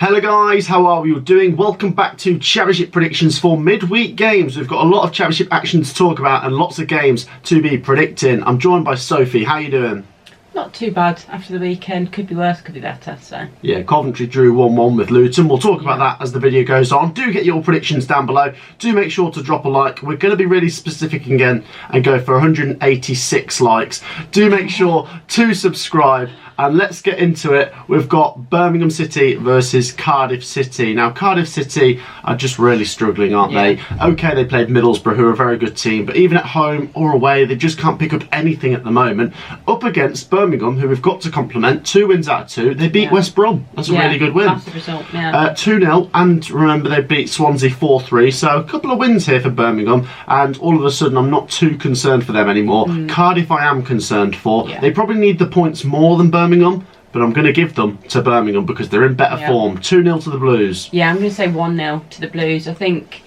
Hello guys, how are we all doing? Welcome back to Championship predictions for midweek games. We've got a lot of Championship action to talk about and lots of games to be predicting. I'm joined by Sophie. How are you doing? Not too bad after the weekend. Could be worse, could be better. So yeah, Coventry drew 1-1 with Luton. We'll talk about that as the video goes on. Do get your predictions down below. Do make sure to drop a like. We're going to be really specific again and go for 186 likes. Do make sure to subscribe. And let's get into it. We've got Birmingham City versus Cardiff City. Now, Cardiff City are just really struggling, aren't they? Okay, they played Middlesbrough, who are a very good team, but even at home or away, they just can't pick up anything at the moment. Up against Birmingham, who we've got to compliment, 2 wins out of 2. They beat West Brom. That's a really good win. Massive result, 2-0, and remember, they beat Swansea 4-3. So a couple of wins here for Birmingham, and all of a sudden, I'm not too concerned for them anymore. Cardiff, I am concerned for. They probably need the points more than Birmingham, but I'm going to give them to Birmingham because they're in better form. 2-0 to the Blues. Yeah, I'm going to say 1-0 to the Blues. I think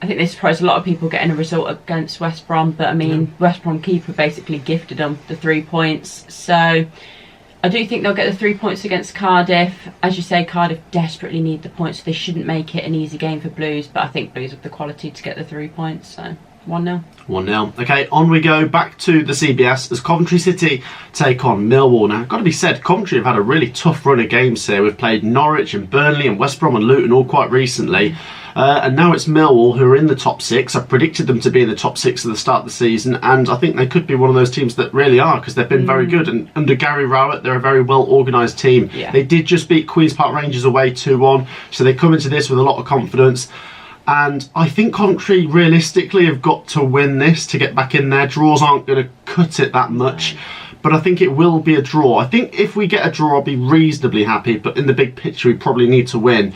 they surprised a lot of people getting a result against West Brom, but I mean, West Brom keeper basically gifted them the 3 points. So I do think they'll get the 3 points against Cardiff. As you say, Cardiff desperately need the points, so they shouldn't make it an easy game for Blues, but I think Blues have the quality to get the 3 points, so 1-0. 1-0. Okay, on we go back to the CBS as Coventry City take on Millwall. Now, got to be said, Coventry have had a really tough run of games here. We've played Norwich and Burnley and West Brom and Luton all quite recently. And now it's Millwall who are in the top 6. I predicted them to be in the top 6 at the start of the season, and I think they could be one of those teams that really are, because they've been very good. And under Gary Rowett, they're a very well organised team. They did just beat Queen's Park Rangers away 2-1, so they come into this with a lot of confidence. And I think Coventry realistically have got to win this to get back in there. Draws aren't going to cut it that much, but I think it will be a draw. I think if we get a draw, I'll be reasonably happy, but in the big picture, we probably need to win.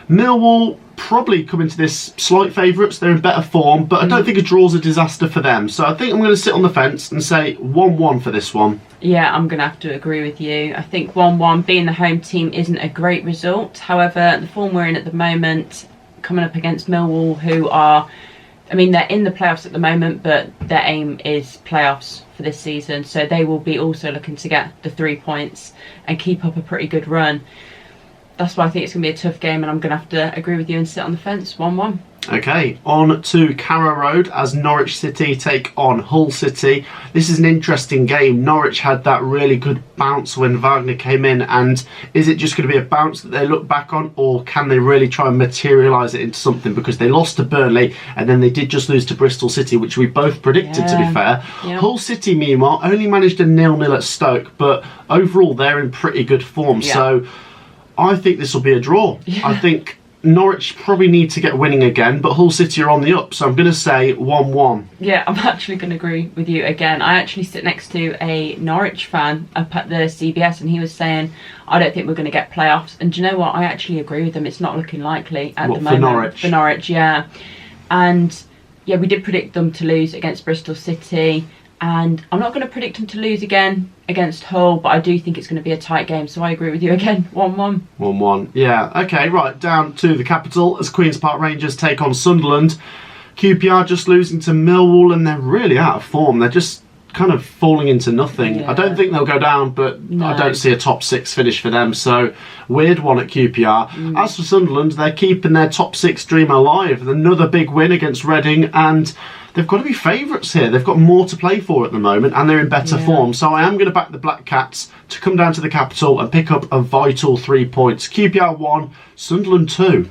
Millwall probably come into this slight favourites. They're in better form, but I don't think a draw's a disaster for them. So I think I'm going to sit on the fence and say 1-1 for this one. Yeah, I'm going to have to agree with you. I think 1-1, being the home team, isn't a great result. However, the form we're in at the moment, coming up against Millwall, who are, I mean, they're in the playoffs at the moment, but their aim is playoffs for this season, so they will be also looking to get the 3 points and keep up a pretty good run. That's why I think it's going to be a tough game, and I'm going to have to agree with you and sit on the fence. 1-1. Okay, on to Carrow Road as Norwich City take on Hull City. This is an interesting game. Norwich had that really good bounce when Wagner came in, and is it just going to be a bounce that they look back on, or can they really try and materialise it into something? Because they lost to Burnley, and then they did just lose to Bristol City, which we both predicted, to be fair. Hull City, meanwhile, only managed a 0-0 at Stoke, but overall they're in pretty good form. So I think this will be a draw. I think Norwich probably need to get winning again, but Hull City are on the up, so I'm going to say 1-1. Yeah, I'm actually going to agree with you again. I actually sit next to a Norwich fan up at the CBS, and he was saying, I don't think we're going to get playoffs. And do you know what? I actually agree with him. It's not looking likely at the moment. For Norwich? For Norwich, yeah. And yeah, we did predict them to lose against Bristol City, and I'm not going to predict them to lose again against Hull, but I do think it's going to be a tight game, so I agree with you again. 1-1. 1-1. Yeah, okay, right, down to the capital as Queen's Park Rangers take on Sunderland. QPR just losing to Millwall, and they're really out of form. They're just kind of falling into nothing. I don't think they'll go down, but I don't see a top 6 finish for them, so weird one at QPR. As for Sunderland, they're keeping their top 6 dream alive. Another big win against Reading, and they've got to be favourites here. They've got more to play for at the moment, and they're in better form. So I am going to back the Black Cats to come down to the capital and pick up a vital 3 points. QPR 1, Sunderland 2.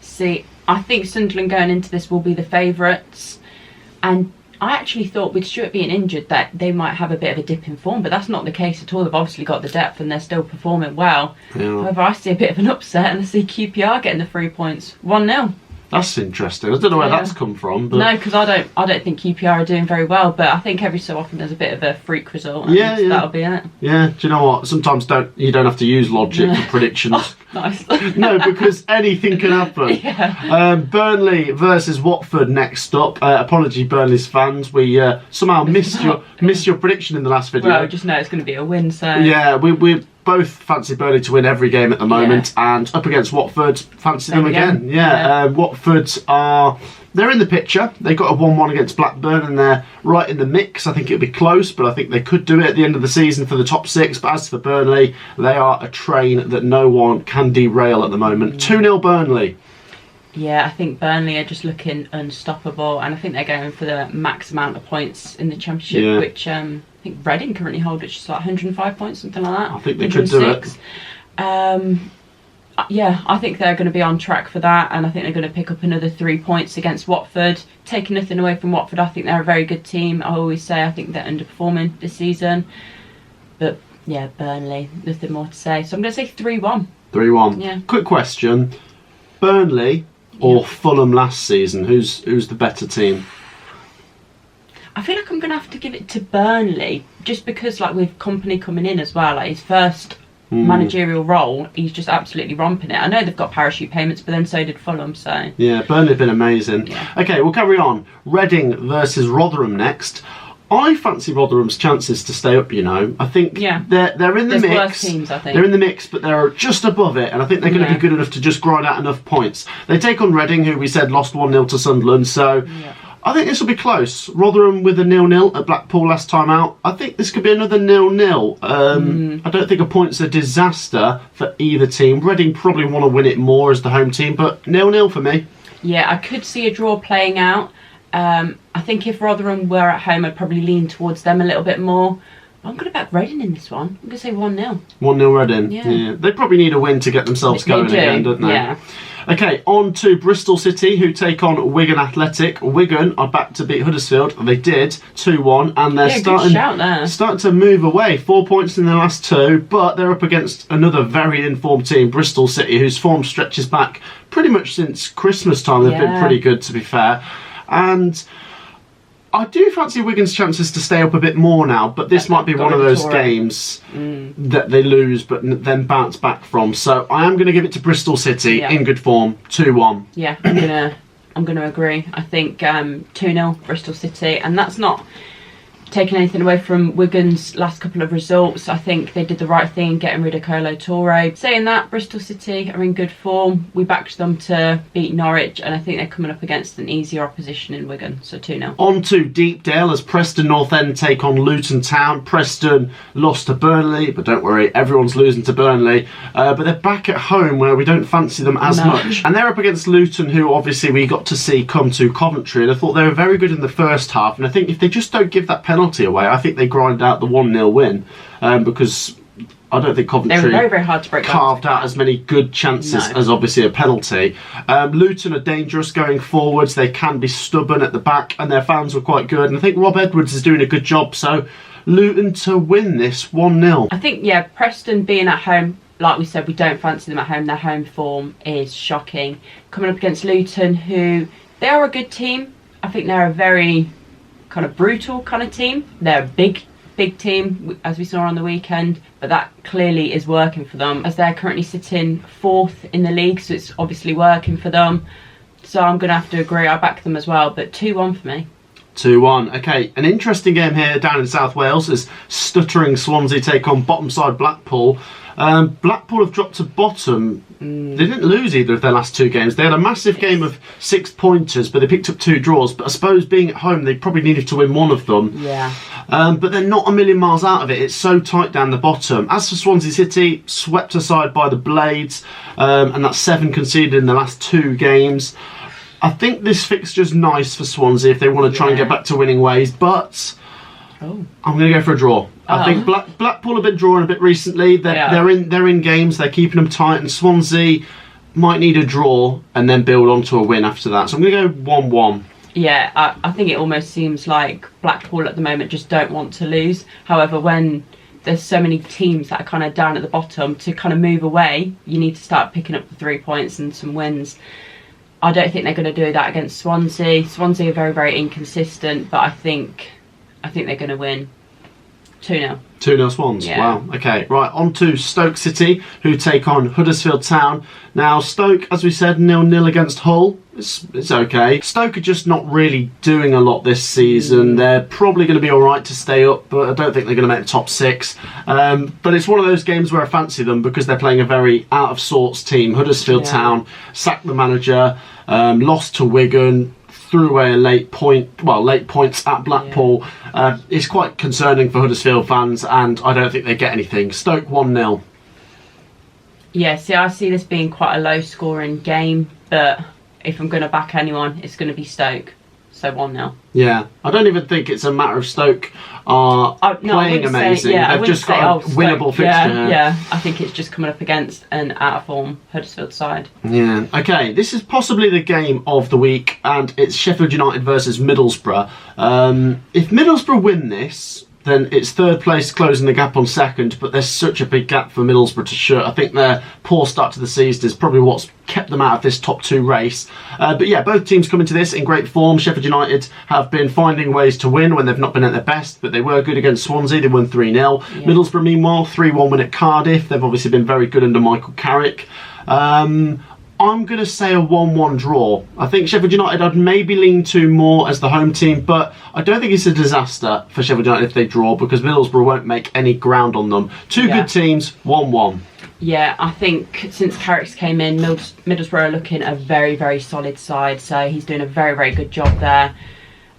See, I think Sunderland going into this will be the favourites, and I actually thought with Stuart being injured that they might have a bit of a dip in form, but that's not the case at all. They've obviously got the depth and they're still performing well. However, I see a bit of an upset, and I see QPR getting the 3 points. 1-0. That's interesting. I don't know where that's come from. But no, because I don't think QPR are doing very well, but I think every so often there's a bit of a freak result, and that'll be it. Yeah, do you know what? Sometimes you don't have to use logic for predictions. Oh, nice. No, because anything can happen. Burnley versus Watford next up. Apology, Burnley's fans. We somehow missed your prediction in the last video. Well, just know it's going to be a win, so... Yeah, we both fancy Burnley to win every game at the moment, and up against Watford, fancy them again. Watford are... They're in the picture. They got a 1-1 against Blackburn and they're right in the mix. I think it'll be close, but I think they could do it at the end of the season for the top 6. But as for Burnley, they are a train that no one can derail at the moment. 2-0 Burnley. Yeah, I think Burnley are just looking unstoppable, and I think they're going for the max amount of points in the Championship, which I think Reading currently hold, which is like 105 points, something like that. I think they could do it. I think they're going to be on track for that, and I think they're going to pick up another 3 points against Watford. Taking nothing away from Watford, I think they're a very good team. I always say I think they're underperforming this season. But yeah, Burnley, nothing more to say. So I'm going to say 3-1. 3-1. Yeah. Quick question. Burnley or Fulham last season? Who's the better team? I feel like I'm going to have to give it to Burnley, just because like with Company coming in as well, like his first managerial role, he's just absolutely romping it. I know they've got parachute payments, but then so did Fulham, so... Yeah, Burnley have been amazing. Yeah. Okay, we'll carry on. Reading versus Rotherham next. I fancy Rotherham's chances to stay up, you know. I think they're in the mix. Worse teams, I think. They're in the mix, but they're just above it, and I think they're going to be good enough to just grind out enough points. They take on Reading, who we said lost 1-0 to Sunderland, so... Yeah. I think this will be close. Rotherham with a 0-0 at Blackpool last time out. I think this could be another 0-0. I don't think a point's a disaster for either team. Reading probably want to win it more as the home team, but 0-0 for me. Yeah, I could see a draw playing out. I think if Rotherham were at home, I'd probably lean towards them a little bit more. I'm going to back Reading in this one. I'm going to say 1-0. 1-0 Reading. Yeah. They probably need a win to get themselves going again, don't they? Yeah. Okay, on to Bristol City, who take on Wigan Athletic. Wigan are back to beat Huddersfield. They did 2-1, and they're starting to move away. 4 points in their last 2, but they're up against another very informed team, Bristol City, whose form stretches back pretty much since Christmas time. They've been pretty good, to be fair. And I do fancy Wigan's chances to stay up a bit more now, but this might be one of those games that they lose but then bounce back from. So I am going to give it to Bristol City in good form, 2-1. Yeah, I'm gonna agree. I think 2-0 Bristol City, and that's not taking anything away from Wigan's last couple of results. I think they did the right thing getting rid of Kolo Toure. Saying that, Bristol City are in good form. We backed them to beat Norwich, and I think they're coming up against an easier opposition in Wigan, so 2-0. On to Deepdale as Preston North End take on Luton Town. Preston lost to Burnley, but don't worry, everyone's losing to Burnley. But they're back at home where we don't fancy them as much. And they're up against Luton, who obviously we got to see come to Coventry, and I thought they were very good in the first half. And I think if they just don't give that penalty away, I think they grind out the 1-0 win, because I don't think Coventry they were very, very hard to break carved out as many good chances as obviously a penalty. Luton are dangerous going forwards. They can be stubborn at the back, and their fans were quite good. And I think Rob Edwards is doing a good job. So Luton to win this 1-0. I think Preston being at home, like we said, we don't fancy them at home. Their home form is shocking. Coming up against Luton, who they are a good team. I think they're a very kind of brutal kind of team. They're a big team, as we saw on the weekend, but that clearly is working for them, as they're currently sitting 4th in the league, so it's obviously working for them. So I'm going to have to agree. I back them as well, but 2-1 for me. 2-1. Okay, an interesting game here down in South Wales as stuttering Swansea take on bottom side Blackpool. Blackpool have dropped to bottom. They didn't lose either of their last 2 games. They had a massive game of 6 pointers, but they picked up 2 draws. But I suppose being at home, they probably needed to win one of them. Yeah. But they're not a million miles out of it. It's so tight down the bottom. As for Swansea City, swept aside by the Blades, and that's 7 conceded in the last 2 games. I think this fixture's nice for Swansea if they want to try and get back to winning ways, but I'm going to go for a draw. I think Blackpool have been drawing a bit recently. They're in games. They're keeping them tight, and Swansea might need a draw and then build onto a win after that. So I'm going to go 1-1. Yeah, I think it almost seems like Blackpool at the moment just don't want to lose. However, when there's so many teams that are kind of down at the bottom, to kind of move away, you need to start picking up the 3 points and some wins. I don't think they're going to do that against Swansea. Swansea are very, very inconsistent, but I think they're going to win 2-0. 2-0 Swans. Yeah. Wow. Okay, right, on to Stoke City, who take on Huddersfield Town. Now, Stoke, as we said, 0-0 against Hull. It's okay. Stoke are just not really doing a lot this season. They're probably going to be all right to stay up, but I don't think they're going to make the top 6. But it's one of those games where I fancy them because they're playing a very out of sorts team. Huddersfield Town sacked the manager, lost to Wigan, threw away a late points at Blackpool. It's quite concerning for Huddersfield fans, and I don't think they get anything. Stoke 1-0. Yeah, see, I see this being quite a low scoring game, but if I'm going to back anyone, it's going to be Stoke. So 1-0. Yeah, I don't even think it's a matter of Stoke are playing amazing. They've just got a winnable fixture. Yeah, I think it's just coming up against an out of form Huddersfield side. Yeah, okay, this is possibly the game of the week, and it's Sheffield United versus Middlesbrough. If Middlesbrough win this, then it's third place closing the gap on second, but there's such a big gap for Middlesbrough to shut. I think their poor start to the season is probably what's kept them out of this top 2 race. But yeah, both teams come into this in great form. Sheffield United have been finding ways to win when they've not been at their best, but they were good against Swansea. They won 3-0. Yeah. Middlesbrough, meanwhile, 3-1 win at Cardiff. They've obviously been very good under Michael Carrick. I'm going to say a 1-1 draw. I think Sheffield United I'd maybe lean to more as the home team, but I don't think it's a disaster for Sheffield United if they draw, because Middlesbrough won't make any ground on them. Two good teams, 1-1. Yeah, I think since Carrick's came in, Middlesbrough are looking a very, very solid side, so he's doing a very, very good job there.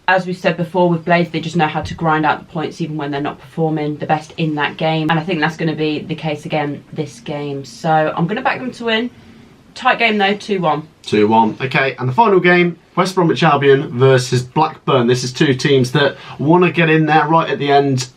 As we said before, with Blades, they just know how to grind out the points even when they're not performing the best in that game, and I think that's going to be the case again this game. So I'm going to back them to win. Tight game though, 2-1. 2-1. Okay, and the final game, West Bromwich Albion versus Blackburn. This is two teams that want to get in there right at the end.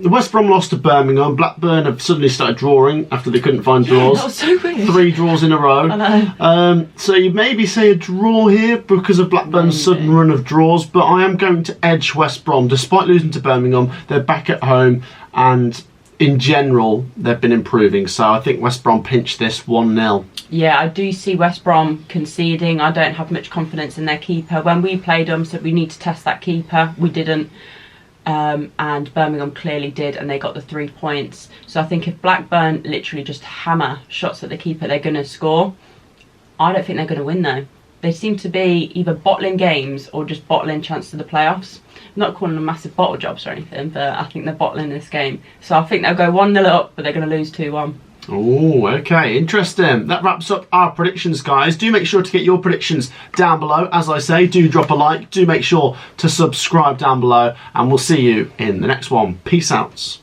West Brom lost to Birmingham. Blackburn have suddenly started drawing after they couldn't find draws. That was so weird. 3 draws in a row. I know. So you maybe say a draw here because of Blackburn's sudden run of draws, but I am going to edge West Brom. Despite losing to Birmingham, they're back at home, and in general, they've been improving, so I think West Brom pinch this 1-0. Yeah, I do see West Brom conceding. I don't have much confidence in their keeper. When we played them, said we need to test that keeper. We didn't, and Birmingham clearly did, and they got the 3 points. So I think if Blackburn literally just hammer shots at the keeper, they're going to score. I don't think they're going to win, though. They seem to be either bottling games or just bottling chance to the playoffs. I'm not calling them massive bottle jobs or anything, but I think they're bottling this game. So I think they'll go 1-0 up, but they're going to lose 2-1. Oh, okay, interesting. That wraps up our predictions, guys. Do make sure to get your predictions down below. As I say, do drop a like. Do make sure to subscribe down below, and we'll see you in the next one. Peace out.